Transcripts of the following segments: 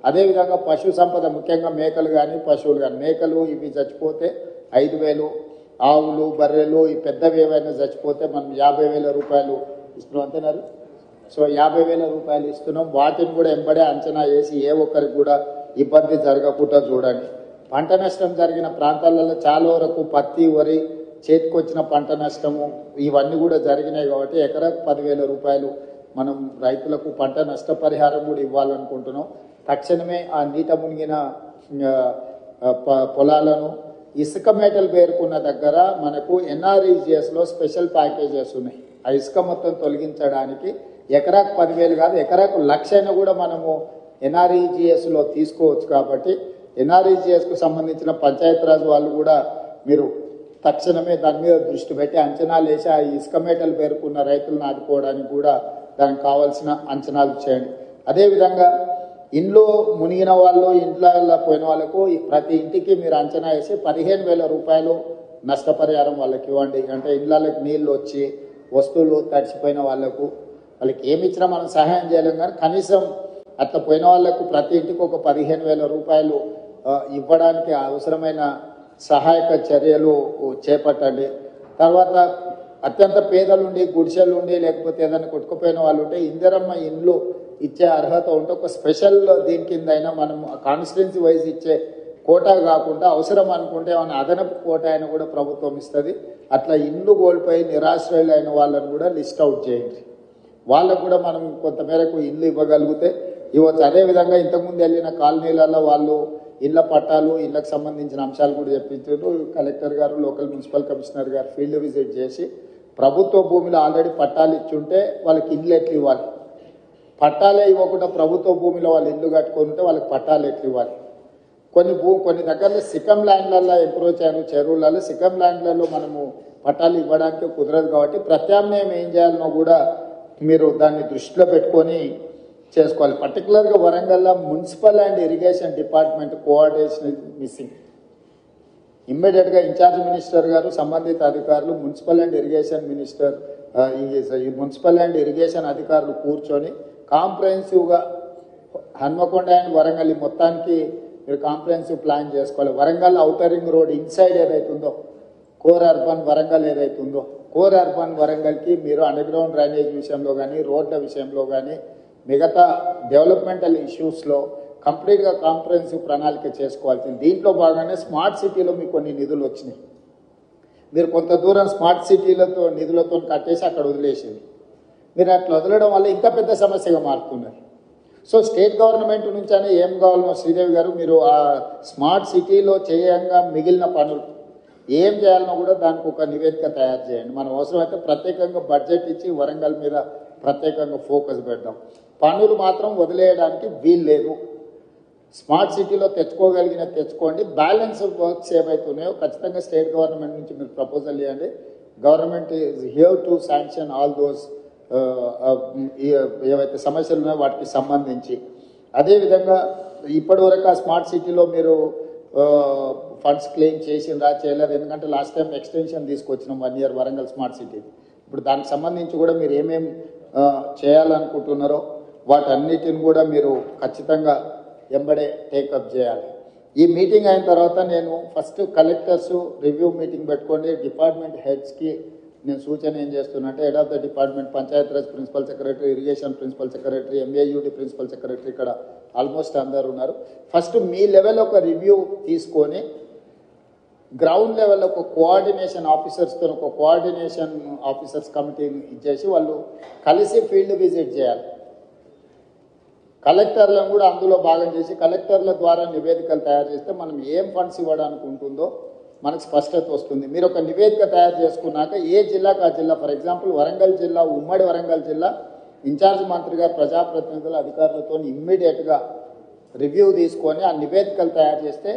అదేవిధంగా పశు సంపద ముఖ్యంగా మేకలు కానీ పశువులు కానీ మేకలు ఇవి చచ్చిపోతే 5,000, ఆవులు బర్రెలు ఈ పెద్దవి ఏవైనా చచ్చిపోతే మనం 50,000 రూపాయలు ఇస్తున్నాం అంటున్నారు. సో 50,000 రూపాయలు ఇస్తున్నాం. వాటిని కూడా ఎంబడే అంచనా వేసి ఏ ఒక్కరికి కూడా ఇబ్బంది జరగకుండా చూడండి. పంట నష్టం జరిగిన ప్రాంతాలలో చాలా వరకు పత్తి వరి చేతికొచ్చిన పంట నష్టము ఇవన్నీ కూడా జరిగినాయి కాబట్టి ఎకరాకు 10,000 రూపాయలు మనం రైతులకు పంట నష్టపరిహారం కూడా ఇవ్వాలనుకుంటున్నాం. తక్షణమే ఆ నీట మునిగిన పొలాలను ఇసుక మేటలు పేరుకున్న దగ్గర మనకు ఎన్ఆర్ఈజిఎస్లో స్పెషల్ ప్యాకేజెస్ ఉన్నాయి. ఆ ఇసుక మొత్తం తొలగించడానికి ఎకరాకు 10,000 కాదు ఎకరాకు 1,00,000 కూడా మనము ఎన్ఆర్ఈజిఎస్లో తీసుకోవచ్చు. కాబట్టి ఎన్ఆర్ఈజిఎస్కు సంబంధించిన పంచాయతీరాజ్ వాళ్ళు కూడా మీరు తక్షణమే దాని మీద దృష్టి పెట్టి అంచనాలు వేసి ఆ ఇసుక మేటలు పేరుకున్న రైతులను ఆదుకోవడానికి కూడా దానికి కావాల్సిన అంచనాలు చేయండి. అదేవిధంగా ఇంట్లో మునిగిన వాళ్ళు ఇంట్లో పోయిన వాళ్ళకు ప్రతి ఇంటికి మీరు అంచనా వేసి 15,000 రూపాయలు నష్టపరిహారం వాళ్ళకి ఇవ్వండి. అంటే ఇళ్ళకి నీళ్ళు వచ్చి వస్తువులు తడిచిపోయిన వాళ్ళకు వాళ్ళకి ఏమి ఇచ్చినా మనం సహాయం చేయలేం కానీ కనీసం అట్లా పోయిన వాళ్ళకు ప్రతి ఇంటికి ఒక 15,000 రూపాయలు ఇవ్వడానికి అవసరమైన సహాయక చర్యలు చేపట్టండి. తర్వాత అత్యంత పేదలుండి గుడిసెలుండి లేకపోతే ఏదైనా కొట్టుకుపోయిన వాళ్ళు ఉంటే ఇందిరమ్మ ఇండ్లు ఇచ్చే అర్హత ఉంటే ఒక స్పెషల్ దీని కింద అయినా మనం కాన్స్టిట్యున్సీ వైజ్ ఇచ్చే కోటా కాకుండా అవసరం అనుకుంటే ఏమైనా అదనపు కోటా అయినా కూడా ప్రభుత్వం ఇస్తుంది. అట్లా ఇండ్లు కోల్పోయి నిరాశ్రయులు అయిన వాళ్ళని కూడా లిస్ట్ అవుట్ చేయండి. వాళ్ళకు కూడా మనం కొంతమేరకు ఇల్లు ఇవ్వగలిగితే ఇవ్వచ్చు. అదేవిధంగా ఇంతకుముందు వెళ్ళిన కాలనీలలో వాళ్ళు ఇళ్ల పట్టాలు ఇళ్లకు సంబంధించిన అంశాలు కూడా చెప్పించారు. కలెక్టర్ గారు లోకల్ మున్సిపల్ కమిషనర్ గారు ఫీల్డ్ విజిట్ చేసి ప్రభుత్వ భూమిలో ఆల్రెడీ పట్టాలు ఇచ్చుంటే వాళ్ళకి ఇల్లు ఎట్లు ఇవ్వాలి, పట్టాలే ఇవ్వకుండా ప్రభుత్వ భూమిలో వాళ్ళు ఇల్లు కట్టుకొని ఉంటే వాళ్ళకి పట్టాలు ఎట్లు ఇవ్వాలి. కొన్ని దగ్గరలో సికమ్ ల్యాండ్లలో ఇంప్రూవ్ చేయను చెరువులలో సికమ్ ల్యాండ్లలో మనము పట్టాలు ఇవ్వడానికి కుదరదు. కాబట్టి ప్రత్యామ్నాయం ఏం చేయాలనో కూడా మీరు దాన్ని దృష్టిలో పెట్టుకొని చేసుకోవాలి. పర్టికులర్గా వరంగల్లో municipal and irrigation department coordination missing. ఇమ్మీడియట్గా ఇన్ఛార్జ్ మినిస్టర్ గారు సంబంధిత అధికారులు మున్సిపల్ అండ్ ఇరిగేషన్ మినిస్టర్ ఈ మున్సిపల్ అండ్ ఇరిగేషన్ అధికారులు కూర్చొని కాంప్రహెన్సివ్గా హన్మకొండ అండ్ వరంగల్ మొత్తానికి మీరు కాంప్రహెన్సివ్ ప్లాన్ చేసుకోవాలి. Warangal outer ring road inside ఏదైతుందో కోర్ అర్బన్ వరంగల్ ఏదైతుందో కోర్ అర్బన్ వరంగల్కి మీరు అండర్గ్రౌండ్ డ్రైనేజ్ విషయంలో కానీ రోడ్ల విషయంలో కానీ మిగతా డెవలప్మెంటల్ ఇష్యూస్లో కంప్లీట్గా కాంప్రహెన్సివ్ ప్రణాళిక చేసుకోవాల్సింది. దీంట్లో భాగంగానే స్మార్ట్ సిటీలో మీకు కొన్ని నిధులు వచ్చినాయి. మీరు కొంత దూరం స్మార్ట్ సిటీలతో నిధులతో కట్టేసి అక్కడ వదిలేసేది. మీరు అట్లా వదలడం వల్ల ఇంకా పెద్ద సమస్యగా మారుతున్నారు. సో స్టేట్ గవర్నమెంట్ నుంచి అని ఏం కావాలనో శ్రీదేవి గారు మీరు ఆ స్మార్ట్ సిటీలో చేయంగా మిగిలిన పనులు ఏం చేయాలనో కూడా దానికి ఒక నివేదిక తయారు చేయండి. మనం అవసరమైతే ప్రత్యేకంగా బడ్జెట్ ఇచ్చి వరంగల్ మీద ప్రత్యేకంగా ఫోకస్ పెడదాం. పనులు మాత్రం వదిలేయడానికి వీలు లేదు. స్మార్ట్ సిటీలో తెచ్చుకోగలిగిన తెచ్చుకోండి. బ్యాలెన్స్ వర్క్స్ ఏవైతున్నాయో ఖచ్చితంగా స్టేట్ గవర్నమెంట్ నుంచి మీరు ప్రపోజల్ ఇవ్వండి. Government is here to sanction all those ఏవైతే సమస్యలు ఉన్నాయో వాటికి సంబంధించి. అదేవిధంగా ఇప్పటివరకు ఆ స్మార్ట్ సిటీలో మీరు ఫండ్స్ క్లెయిమ్ చేసిందా చేయలేదు, ఎందుకంటే లాస్ట్ టైం ఎక్స్టెన్షన్ తీసుకొచ్చినాం 1 year వరంగల్ స్మార్ట్ సిటీ. ఇప్పుడు దానికి సంబంధించి కూడా మీరు ఏమేమి చేయాలనుకుంటున్నారో వాటన్నిటిని కూడా మీరు ఖచ్చితంగా ఎంబడే టేకప్ చేయాలి. ఈ మీటింగ్ అయిన తర్వాత నేను ఫస్ట్ కలెక్టర్స్ రివ్యూ మీటింగ్ పెట్టుకోండి. డిపార్ట్మెంట్ హెడ్స్కి నేను సూచన ఏం చేస్తున్నా అంటే head of the department Panchayati Raj principal secretary, irrigation principal secretary, MAUD principal secretary ఇక్కడ ఆల్మోస్ట్ అందరు ఉన్నారు. ఫస్ట్ మీ లెవెల్ ఒక రివ్యూ తీసుకొని గ్రౌండ్ లెవెల్ ఒక కోఆర్డినేషన్ ఆఫీసర్స్తో ఒక కోఆర్డినేషన్ ఆఫీసర్స్ కమిటీని ఇచ్చేసి వాళ్ళు కలిసి ఫీల్డ్ విజిట్ చేయాలి. కలెక్టర్లను కూడా అందులో భాగం చేసి కలెక్టర్ల ద్వారా నివేదికలు తయారు చేస్తే మనం ఏం ఫండ్స్ ఇవ్వడానికి ఉంటుందో మనకు స్పష్టత వస్తుంది. మీరు ఒక నివేదిక తయారు చేసుకున్నాక ఏ జిల్లాకు ఆ జిల్లా, ఫర్ ఎగ్జాంపుల్ వరంగల్ జిల్లా ఉమ్మడి వరంగల్ జిల్లా ఇన్ఛార్జ్ మంత్రి గారు ప్రజాప్రతినిధుల అధికారులతో ఇమ్మీడియట్గా రివ్యూ తీసుకొని ఆ నివేదికలు తయారు చేస్తే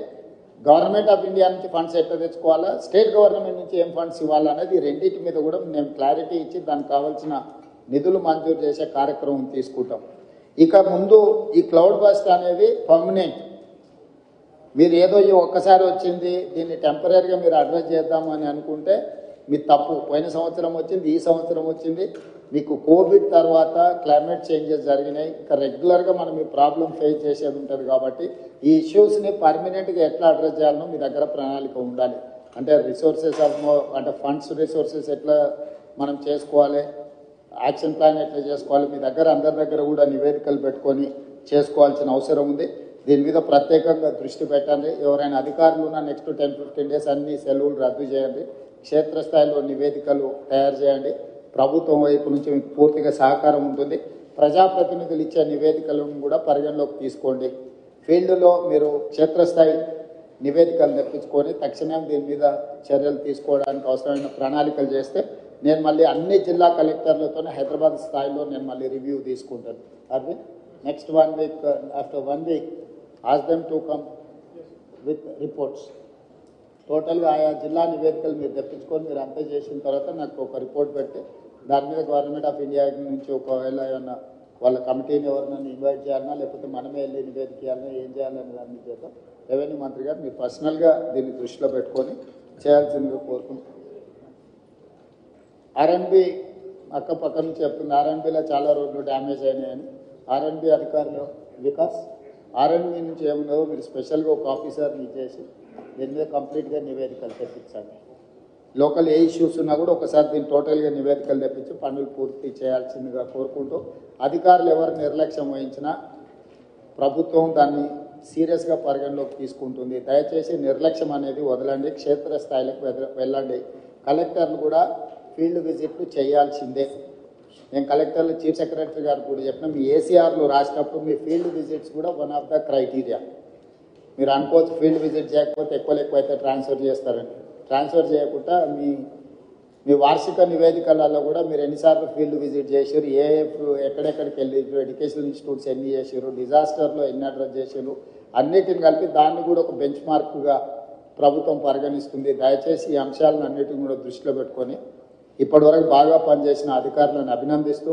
గవర్నమెంట్ ఆఫ్ ఇండియా నుంచి ఫండ్స్ ఎట్లా తెచ్చుకోవాలా, స్టేట్ గవర్నమెంట్ నుంచి ఏం ఫండ్స్ ఇవ్వాలనేది రెండింటి మీద కూడా మేము క్లారిటీ ఇచ్చి దానికి కావాల్సిన నిధులు మంజూరు చేసే కార్యక్రమం తీసుకుంటాం. ఇక ముందు ఈ క్లౌడ్ బస్ట్ అనేది పర్మనెంట్. మీరు ఏదో ఈ ఒక్కసారి వచ్చింది దీన్ని టెంపరీగా మీరు అడ్రస్ చేద్దామని అనుకుంటే మీ తప్పు. పోయిన సంవత్సరం వచ్చింది, ఈ సంవత్సరం వచ్చింది. మీకు కోవిడ్ తర్వాత క్లైమేట్ చేంజెస్ జరిగినాయి. ఇంకా రెగ్యులర్గా మనం ఈ ప్రాబ్లం ఫేస్ చేసేది ఉంటుంది కాబట్టి ఈ ఇష్యూస్ని పర్మనెంట్గా ఎట్లా అడ్రస్ చేయాలనో మీ దగ్గర ప్రణాళిక ఉండాలి. అంటే రిసోర్సెస్ అంటే ఫండ్స్ రిసోర్సెస్ ఎట్లా మనం చేసుకోవాలి, యాక్షన్ ప్లాన్ ఎట్లా చేసుకోవాలి, మీ దగ్గర అందరి దగ్గర కూడా నివేదికలు పెట్టుకొని చేసుకోవాల్సిన అవసరం ఉంది. దీని మీద ప్రత్యేకంగా దృష్టి పెట్టండి. ఎవరైనా అధికారులు ఉన్న నెక్స్ట్ 10-15 డేస్ అన్ని సెలవులు రద్దు చేయండి. క్షేత్రస్థాయిలో నివేదికలు తయారు చేయండి. ప్రభుత్వం వైపు నుంచి మీకు పూర్తిగా సహకారం ఉంటుంది. ప్రజాప్రతినిధులు ఇచ్చే నివేదికలను కూడా పరిగణలోకి తీసుకోండి. ఫీల్డ్లో మీరు క్షేత్రస్థాయి నివేదికలు తెప్పించుకొని తక్షణం దీని మీద చర్యలు తీసుకోవడానికి అవసరమైన ప్రణాళికలు చేస్తే నేను మళ్ళీ అన్ని జిల్లా కలెక్టర్లతోనే హైదరాబాద్ స్థాయిలో నేను మళ్ళీ రివ్యూ తీసుకుంటాను. Arvind, next 1 week, after 1 week, ask them to come with reports. టోటల్గా ఆయా జిల్లా నివేదికలు మీరు తెప్పించుకొని మీరు అంతా చేసిన తర్వాత నాకు ఒక రిపోర్ట్ పెట్టి దాని మీద గవర్నమెంట్ ఆఫ్ ఇండియా నుంచి ఒకవేళ ఏమన్నా వాళ్ళ కమిటీని ఎవరినైనా ఇన్వైట్ చేయాలన్నా లేకపోతే మనమే వెళ్ళి నివేదిక చేయాలన్నా ఏం చేయాలనే దాని చేత రెవెన్యూ మంత్రి గారు మీరు పర్సనల్గా దీన్ని దృష్టిలో పెట్టుకొని చేయాల్సిందిగా కోరుకుంటున్నాను. ఆర్ఎన్బి అక్క పక్క నుంచి చెప్తుంది, ఆర్ఎన్బిలో చాలా రోడ్లు డ్యామేజ్ అయినాయని. ఆర్ఎన్బి అధికారులు వికాస్ ఆర్ఎన్బి నుంచి ఏమున్నదో మీరు స్పెషల్గా ఒక ఆఫీసర్ని చేసి దీని మీద కంప్లీట్గా నివేదికలు తెప్పించండి. లోకల్ ఏ ఇష్యూస్ ఉన్నా కూడా ఒకసారి దీన్ని టోటల్గా నివేదికలు తెప్పించి పనులు పూర్తి చేయాల్సిందిగా కోరుకుంటూ, అధికారులు ఎవరు నిర్లక్ష్యం వహించినా ప్రభుత్వం దాన్ని సీరియస్గా పరిగణలోకి తీసుకుంటుంది. దయచేసి నిర్లక్ష్యం అనేది వదలండి, క్షేత్రస్థాయిలకు వెళ్ళండి. కలెక్టర్లు కూడా ఫీల్డ్ విజిట్లు చేయాల్సిందే. నేను కలెక్టర్లు చీఫ్ సెక్రటరీ గారు కూడా చెప్పిన మీ ఏసీఆర్లు రాసినప్పుడు మీ ఫీల్డ్ విజిట్స్ కూడా వన్ ఆఫ్ ద క్రైటీరియా. మీరు అనుకోవచ్చు ఫీల్డ్ విజిట్ చేయకపోతే ఎక్కువ అయితే ట్రాన్స్ఫర్ చేస్తారని. ట్రాన్స్ఫర్ చేయకుండా మీ వార్షిక నివేదికలలో కూడా మీరు ఎన్నిసార్లు ఫీల్డ్ విజిట్ చేసారు, ఎక్కడెక్కడికి వెళ్ళి ఎడ్యుకేషనల్ ఇన్స్టిట్యూట్స్ ఎన్ని చేసారు, డిజాస్టర్లో ఎన్ని అడ్రస్ చేసారు, అన్నిటిని కలిపి దాన్ని కూడా ఒక బెంచ్ మార్క్గా ప్రభుత్వం పరిగణిస్తుంది. దయచేసి ఈ అంశాలను అన్నిటిని కూడా దృష్టిలో పెట్టుకొని ఇప్పటివరకు బాగా పనిచేసిన అధికారులను అభినందిస్తూ